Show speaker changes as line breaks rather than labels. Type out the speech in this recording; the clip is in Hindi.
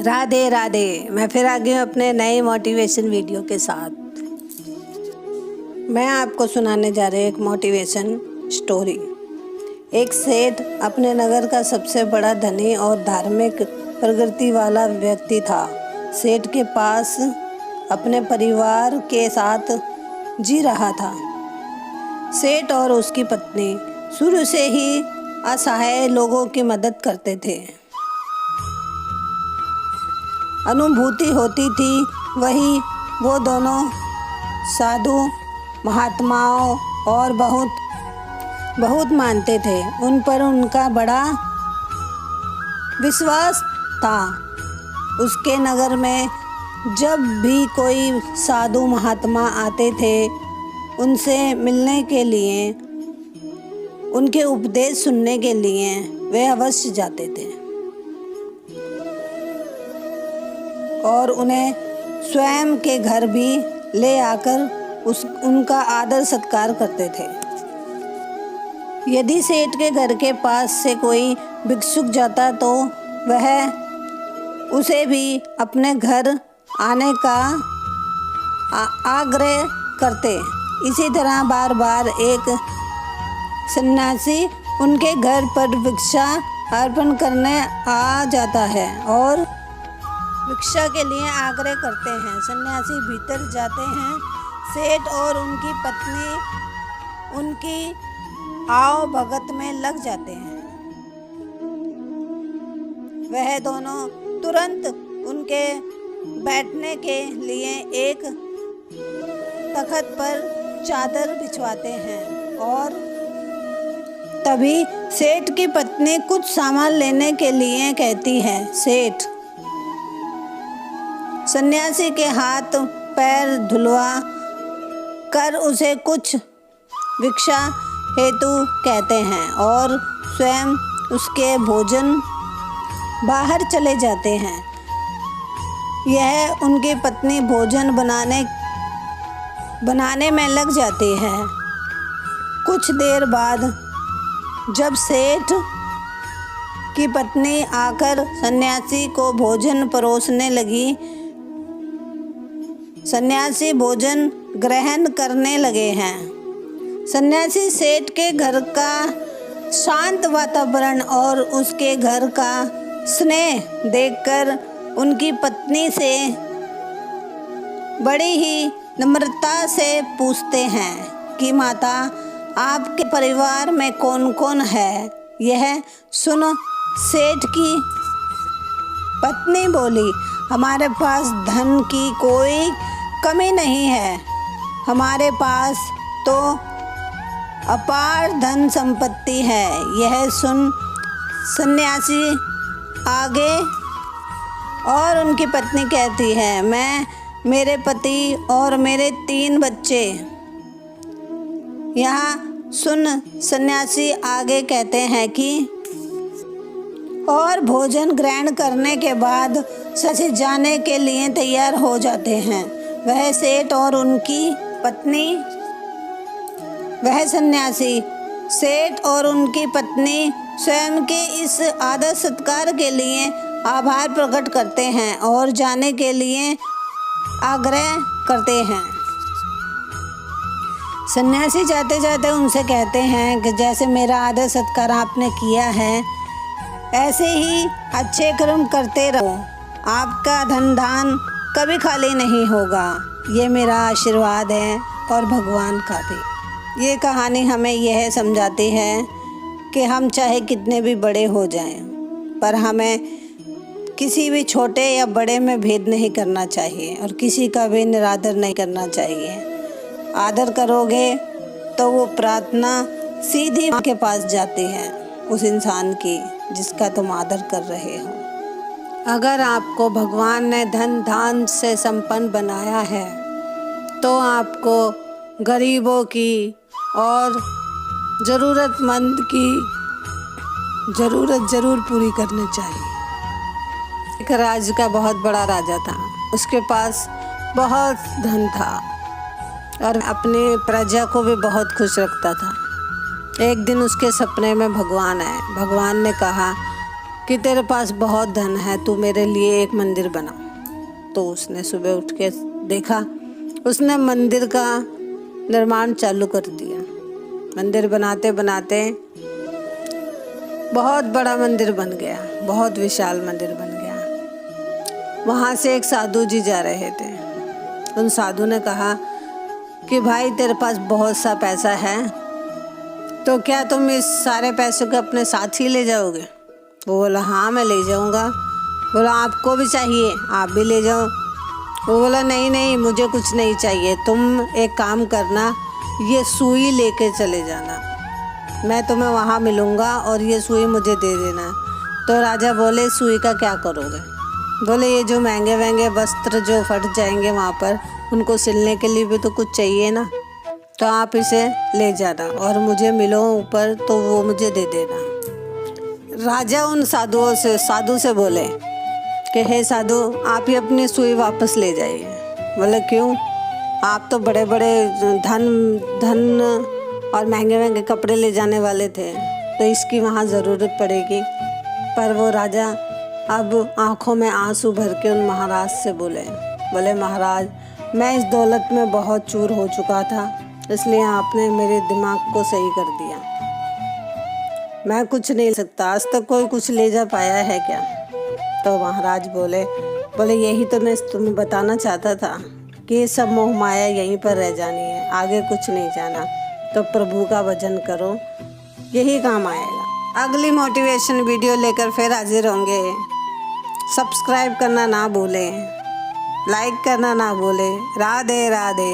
राधे राधे। मैं फिर आ गई हूँ अपने नए मोटिवेशन वीडियो के साथ। मैं आपको सुनाने जा रही हूँ एक मोटिवेशन स्टोरी। एक सेठ अपने नगर का सबसे बड़ा धनी और धार्मिक प्रगति वाला व्यक्ति था। सेठ के पास अपने परिवार के साथ जी रहा था। सेठ और उसकी पत्नी शुरू से ही असहाय लोगों की मदद करते थे। अनुभूति होती थी वही वो दोनों साधु महात्माओं और बहुत मानते थे। उन पर उनका बड़ा विश्वास था। उसके नगर में जब भी कोई साधु महात्मा आते थे, उनसे मिलने के लिए, उनके उपदेश सुनने के लिए वे अवश्य जाते थे और उन्हें स्वयं के घर भी ले आकर उनका आदर सत्कार करते थे। यदि सेठ के घर के पास से कोई भिक्षुक जाता तो वह उसे भी अपने घर आने का आग्रह करते। इसी तरह बार बार एक सन्यासी उनके घर पर भिक्षा अर्पण करने आ जाता है और भिक्षा के लिए आग्रह करते हैं। सन्यासी भीतर जाते हैं। सेठ और उनकी पत्नी उनकी आओ भगत में लग जाते हैं। वह दोनों तुरंत उनके बैठने के लिए एक तख्त पर चादर बिछवाते हैं और तभी सेठ की पत्नी कुछ सामान लेने के लिए कहती है। सेठ सन्यासी के हाथ पैर धुलवा कर उसे कुछ भिक्षा हेतु कहते हैं और स्वयं उसके भोजन बाहर चले जाते हैं। यह उनकी पत्नी भोजन बनाने में लग जाती है। कुछ देर बाद जब सेठ की पत्नी आकर सन्यासी को भोजन परोसने लगी, सन्यासी भोजन ग्रहण करने लगे हैं। सन्यासी सेठ के घर का शांत वातावरण और उसके घर का स्नेह देखकर उनकी पत्नी से बड़ी ही नम्रता से पूछते हैं कि माता, आपके परिवार में कौन कौन है? यह सुन सेठ की पत्नी बोली, हमारे पास धन की कोई कमी नहीं है। हमारे पास तो अपार धन संपत्ति है। यह सुन सन्यासी आगे और उनकी पत्नी कहती है, मैं, मेरे पति और मेरे 3 बच्चे। यहाँ सुन सन्यासी आगे कहते हैं कि और भोजन ग्रहण करने के बाद सच जाने के लिए तैयार हो जाते हैं। वह सेठ और उनकी पत्नी, वह सन्यासी सेठ और उनकी पत्नी स्वयं के इस आदर सत्कार के लिए आभार प्रकट करते हैं और जाने के लिए आग्रह करते हैं। सन्यासी जाते जाते उनसे कहते हैं कि जैसे मेरा आदर सत्कार आपने किया है, ऐसे ही अच्छे कर्म करते रहो। आपका धन दान कभी खाली नहीं होगा। ये मेरा आशीर्वाद है और भगवान का भी। ये कहानी हमें यह समझाती है कि हम चाहे कितने भी बड़े हो जाएं, पर हमें किसी भी छोटे या बड़े में भेद नहीं करना चाहिए और किसी का भी निरादर नहीं करना चाहिए। आदर करोगे तो वो प्रार्थना सीधी माँ के पास जाती है, उस इंसान की जिसका तुम आदर कर रहे हो। अगर आपको भगवान ने धन धान से संपन्न बनाया है तो आपको गरीबों की और ज़रूरतमंद की ज़रूरत ज़रूर पूरी करनी चाहिए। एक राज्य का बहुत बड़ा राजा था। उसके पास बहुत धन था और अपनी प्रजा को भी बहुत खुश रखता था। एक दिन उसके सपने में भगवान आए। भगवान ने कहा कि तेरे पास बहुत धन है, तू मेरे लिए एक मंदिर बना। तो उसने सुबह उठ के देखा, उसने मंदिर का निर्माण चालू कर दिया। मंदिर बनाते बनाते बहुत बड़ा मंदिर बन गया, बहुत विशाल मंदिर बन गया। वहाँ से एक साधु जी जा रहे थे। उन साधु ने कहा कि भाई तेरे पास बहुत सा पैसा है, तो क्या तुम इस सारे पैसों को अपने साथ ही ले जाओगे? वो बोला हाँ मैं ले जाऊँगा। बोला आपको भी चाहिए, आप भी ले जाओ। वो बोला नहीं नहीं मुझे कुछ नहीं चाहिए, तुम एक काम करना, ये सुई लेके चले जाना, मैं तुम्हें वहाँ मिलूँगा और ये सुई मुझे दे देना। तो राजा बोले सुई का क्या करोगे? बोले ये जो महंगे महंगे वस्त्र जो फट जाएंगे वहाँ पर, उनको सिलने के लिए भी तो कुछ चाहिए ना, तो आप इसे ले जाना और मुझे मिलो ऊपर तो वो मुझे दे देना। राजा उन साधु से बोले कि हे साधु आप ही अपनी सुई वापस ले जाइए। बोले क्यों? आप तो बड़े बड़े धन और महंगे महंगे कपड़े ले जाने वाले थे, तो इसकी वहाँ ज़रूरत पड़ेगी। पर वो राजा अब आँखों में आंसू भर के उन महाराज से बोले महाराज मैं इस दौलत में बहुत चूर हो चुका था, इसलिए आपने मेरे दिमाग को सही कर दिया। मैं कुछ नहीं ले सकता, आज तक कोई कुछ ले जा पाया है क्या? तो महाराज बोले यही तो मैं तुम्हें बताना चाहता था कि ये सब मोह माया यहीं पर रह जानी है, आगे कुछ नहीं जाना। तो प्रभु का भजन करो, यही काम आएगा। अगली मोटिवेशन वीडियो लेकर फिर हाजिर होंगे। सब्सक्राइब करना ना भूलें, लाइक करना ना भूलें। राधे राधे।